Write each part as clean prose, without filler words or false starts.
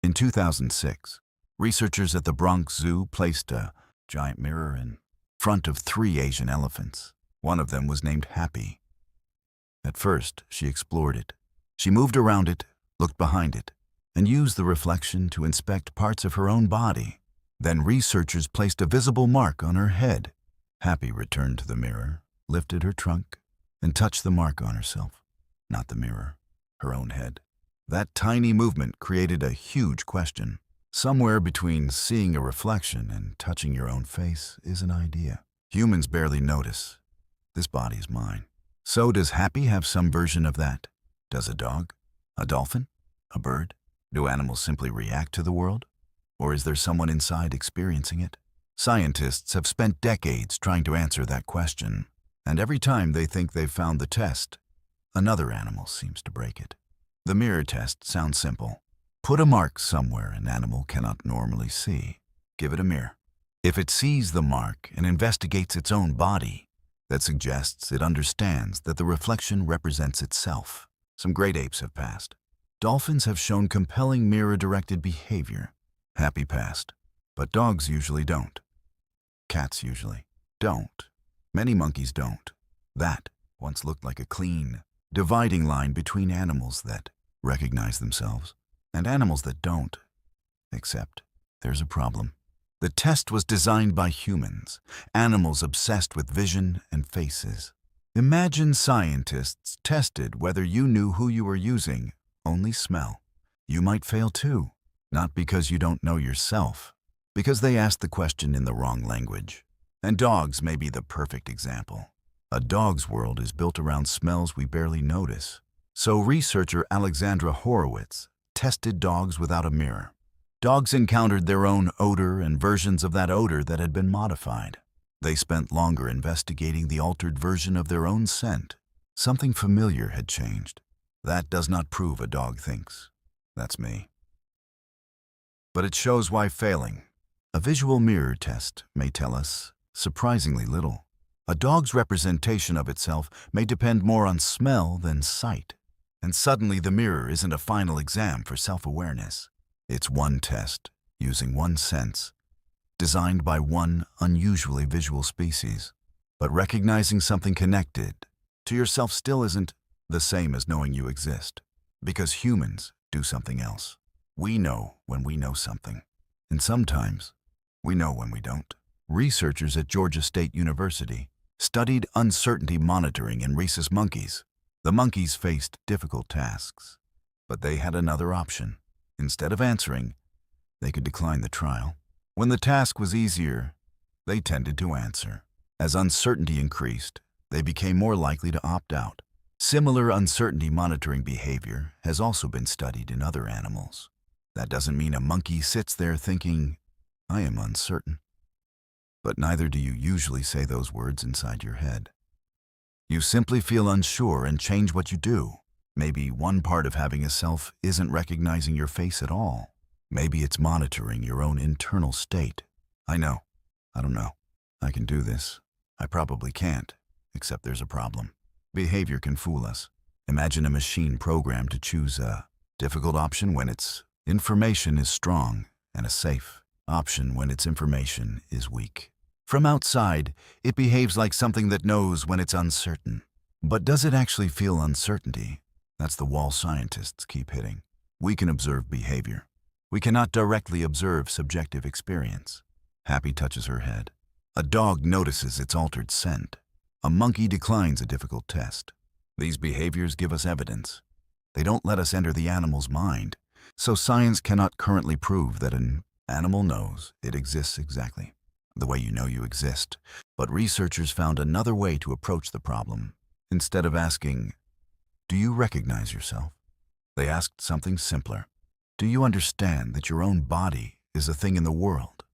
In 2006, researchers at the Bronx Zoo placed a giant mirror in front of 3 Asian elephants. One of them was named Happy. At first, she explored it. She moved around it, looked behind it, and used the reflection to inspect parts of her own body. Then researchers placed a visible mark on her head. Happy returned to the mirror, lifted her trunk, and touched the mark on herself. Not the mirror, her own head. That tiny movement created a huge question. Somewhere between seeing a reflection and touching your own face is an idea. Humans barely notice. This body is mine. So does Happy have some version of that? Does a dog? A dolphin? A bird? Do animals simply react to the world? Or is there someone inside experiencing it? Scientists have spent decades trying to answer that question, and every time they think they've found the test, another animal seems to break it. The mirror test sounds simple. Put a mark somewhere an animal cannot normally see. Give it a mirror. If it sees the mark and investigates its own body, that suggests it understands that the reflection represents itself. Some great apes have passed. Dolphins have shown compelling mirror-directed behavior. Happy passed. But dogs usually don't. Cats usually don't. Many monkeys don't. That once looked like a clean, dividing line between animals that recognize themselves and animals that don't. Except there's a problem. The test was designed by humans, animals obsessed with vision and faces. Imagine scientists tested whether you knew who you were using, only smell. You might fail too, not because you don't know yourself, because they asked the question in the wrong language. And dogs may be the perfect example. A dog's world is built around smells we barely notice. So researcher Alexandra Horowitz tested dogs without a mirror. Dogs encountered their own odor and versions of that odor that had been modified. They spent longer investigating the altered version of their own scent. Something familiar had changed. That does not prove a dog thinks. That's me. But it shows why failing. A visual mirror test may tell us surprisingly little. A dog's representation of itself may depend more on smell than sight. And suddenly the mirror isn't a final exam for self-awareness. It's one test, using one sense, designed by one unusually visual species. But recognizing something connected to yourself still isn't the same as knowing you exist, because humans do something else. We know when we know something, and sometimes we know when we don't. Researchers at Georgia State University studied uncertainty monitoring in rhesus monkeys. The monkeys faced difficult tasks, but they had another option. Instead of answering, they could decline the trial. When the task was easier, they tended to answer. As uncertainty increased, they became more likely to opt out. Similar uncertainty monitoring behavior has also been studied in other animals. That doesn't mean a monkey sits there thinking, "I am uncertain." But neither do you usually say those words inside your head. You simply feel unsure and change what you do. Maybe one part of having a self isn't recognizing your face at all. Maybe it's monitoring your own internal state. I know. I don't know. I can do this. I probably can't, except there's a problem. Behavior can fool us. Imagine a machine programmed to choose a difficult option when its information is strong and a safe option when its information is weak. From outside, it behaves like something that knows when it's uncertain. But does it actually feel uncertainty? That's the wall scientists keep hitting. We can observe behavior. We cannot directly observe subjective experience. Happy touches her head. A dog notices its altered scent. A monkey declines a difficult test. These behaviors give us evidence. They don't let us enter the animal's mind, so science cannot currently prove that an animal knows it exists exactly the way you know you exist. But researchers found another way to approach the problem. Instead of asking, "Do you recognize yourself?" they asked something simpler. Do you understand that your own body is a thing in the world?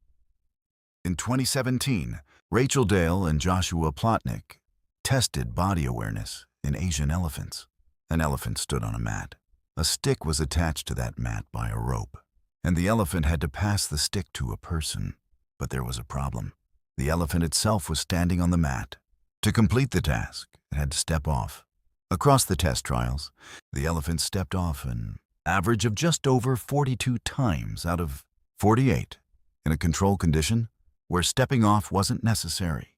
In 2017, Rachel Dale and Joshua Plotnick tested body awareness in Asian elephants. An elephant stood on a mat. A stick was attached to that mat by a rope, and the elephant had to pass the stick to a person. But there was a problem. The elephant itself was standing on the mat. To complete the task, it had to step off. Across the test trials, the elephant stepped off and average of just over 42 times out of 48, in a control condition where stepping off wasn't necessary.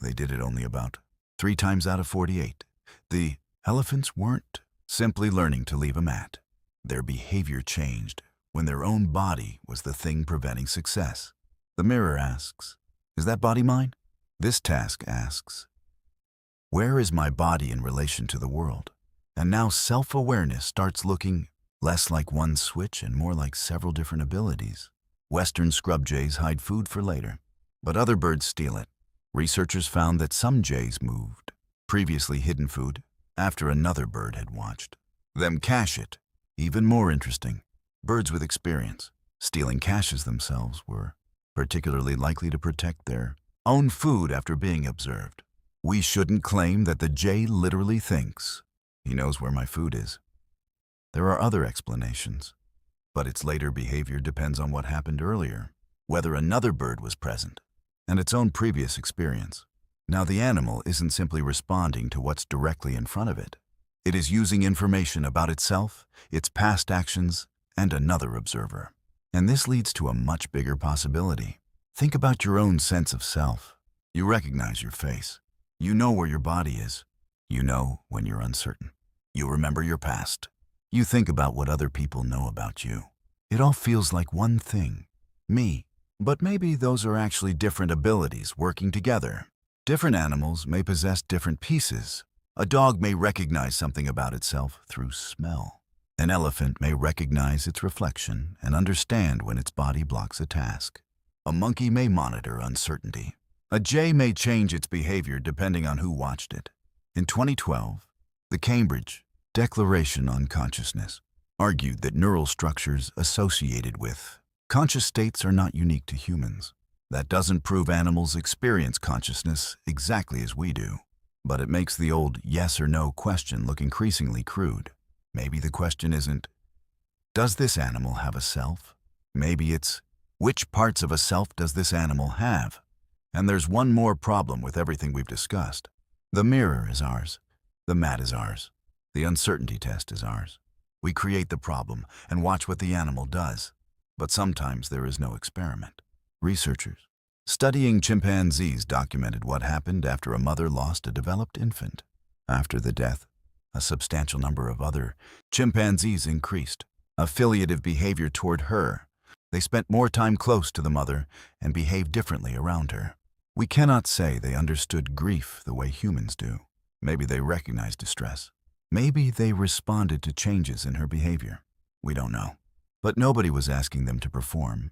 They did it only about 3 times out of 48. The elephants weren't simply learning to leave a mat. Their behavior changed when their own body was the thing preventing success. The mirror asks, "Is that body mine?" This task asks, "Where is my body in relation to the world?" And now self-awareness starts looking less like one switch and more like several different abilities. Western scrub jays hide food for later, but other birds steal it. Researchers found that some jays moved previously hidden food after another bird had watched them cache it. Even more interesting, birds with experience stealing caches themselves were particularly likely to protect their own food after being observed. We shouldn't claim that the jay literally thinks, "He knows where my food is." There are other explanations, but its later behavior depends on what happened earlier, whether another bird was present, and its own previous experience. Now the animal isn't simply responding to what's directly in front of it. It is using information about itself, its past actions, and another observer. And this leads to a much bigger possibility. Think about your own sense of self. You recognize your face. You know where your body is. You know when you're uncertain. You remember your past. You think about what other people know about you. It all feels like one thing, me. But maybe those are actually different abilities working together. Different animals may possess different pieces. A dog may recognize something about itself through smell. An elephant may recognize its reflection and understand when its body blocks a task. A monkey may monitor uncertainty. A jay may change its behavior depending on who watched it. In 2012, the Cambridge Declaration on Consciousness argued that neural structures associated with conscious states are not unique to humans. That doesn't prove animals experience consciousness exactly as we do, but it makes the old yes or no question look increasingly crude. Maybe the question isn't, does this animal have a self? Maybe it's, which parts of a self does this animal have? And there's one more problem with everything we've discussed. The mirror is ours. The mat is ours. The uncertainty test is ours. We create the problem and watch what the animal does. But sometimes there is no experiment. Researchers studying chimpanzees documented what happened after a mother lost a developed infant. After the death, a substantial number of other chimpanzees increased affiliative behavior toward her. They spent more time close to the mother and behaved differently around her. We cannot say they understood grief the way humans do. Maybe they recognized distress. Maybe they responded to changes in her behavior. We don't know. But nobody was asking them to perform.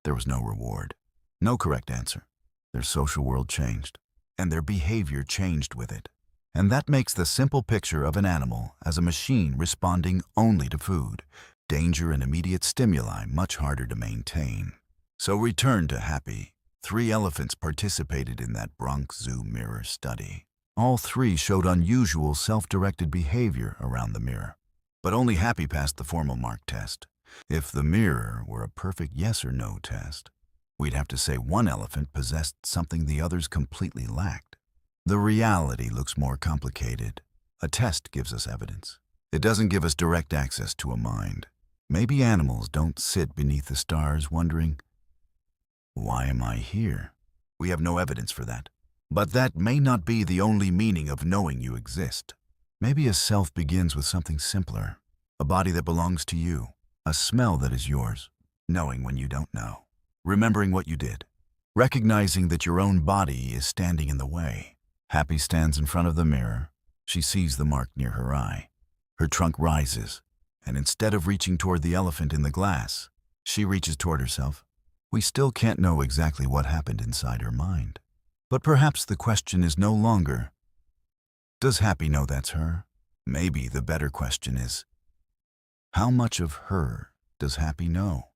There was no reward, no correct answer. Their social world changed, and their behavior changed with it. And that makes the simple picture of an animal as a machine responding only to food, danger, and immediate stimuli much harder to maintain. So return to Happy. 3 elephants participated in that Bronx Zoo mirror study. All 3 showed unusual self-directed behavior around the mirror. But only Happy passed the formal mark test. If the mirror were a perfect yes or no test, we'd have to say one elephant possessed something the others completely lacked. The reality looks more complicated. A test gives us evidence. It doesn't give us direct access to a mind. Maybe animals don't sit beneath the stars wondering, "Why am I here?" We have no evidence for that. But that may not be the only meaning of knowing you exist. Maybe a self begins with something simpler, a body that belongs to you, a smell that is yours, knowing when you don't know, remembering what you did, recognizing that your own body is standing in the way. Happy stands in front of the mirror. She sees the mark near her eye. Her trunk rises, and instead of reaching toward the elephant in the glass, she reaches toward herself. We still can't know exactly what happened inside her mind. But perhaps the question is no longer, does Happy know that's her? Maybe the better question is, how much of her does Happy know?